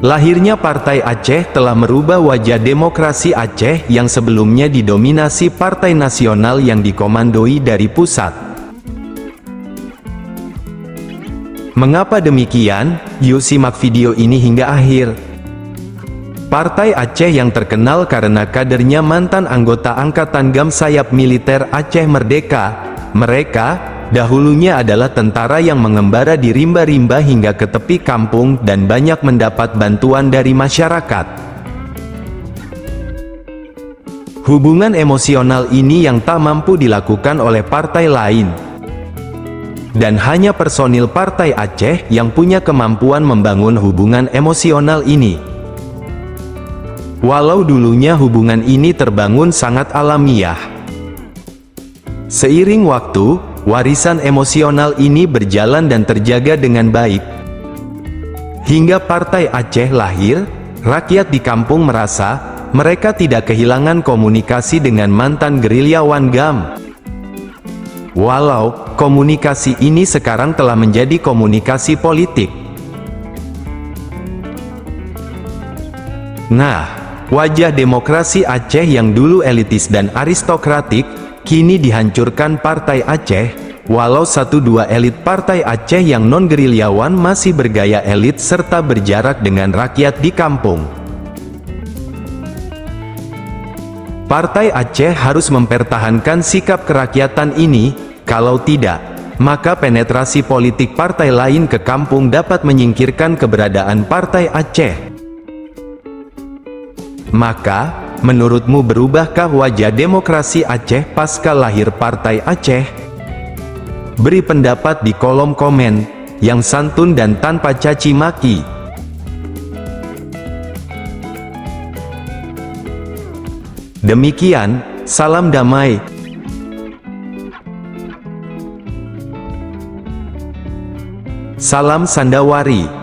Lahirnya Partai Aceh telah merubah wajah demokrasi Aceh yang sebelumnya didominasi partai nasional yang dikomandoi dari pusat. Mengapa demikian? Yuk simak video ini hingga akhir. Partai Aceh yang terkenal karena kadernya mantan anggota Angkatan Gam Sayap Militer Aceh Merdeka. Mereka dahulunya adalah tentara yang mengembara di rimba-rimba hingga ke tepi kampung dan banyak mendapat bantuan dari masyarakat. Hubungan emosional ini yang tak mampu dilakukan oleh partai lain. Dan hanya personil Partai Aceh yang punya kemampuan membangun hubungan emosional ini. Walau dulunya hubungan ini terbangun sangat alamiah. Seiring waktu, warisan emosional ini berjalan dan terjaga dengan baik. Hingga Partai Aceh lahir, rakyat di kampung merasa mereka tidak kehilangan komunikasi dengan mantan gerilyawan GAM. Walau komunikasi ini sekarang telah menjadi komunikasi politik. Nah, wajah demokrasi Aceh yang dulu elitis dan aristokratik, kini dihancurkan Partai Aceh, walau satu dua elit Partai Aceh yang non-gerilyawan masih bergaya elit serta berjarak dengan rakyat di kampung. Partai Aceh harus mempertahankan sikap kerakyatan ini, kalau tidak, maka penetrasi politik partai lain ke kampung dapat menyingkirkan keberadaan Partai Aceh. Maka, menurutmu berubahkah wajah demokrasi Aceh pasca lahir Partai Aceh? Beri pendapat di kolom komen, yang santun dan tanpa caci maki. Demikian, salam damai. Salam Sandawari.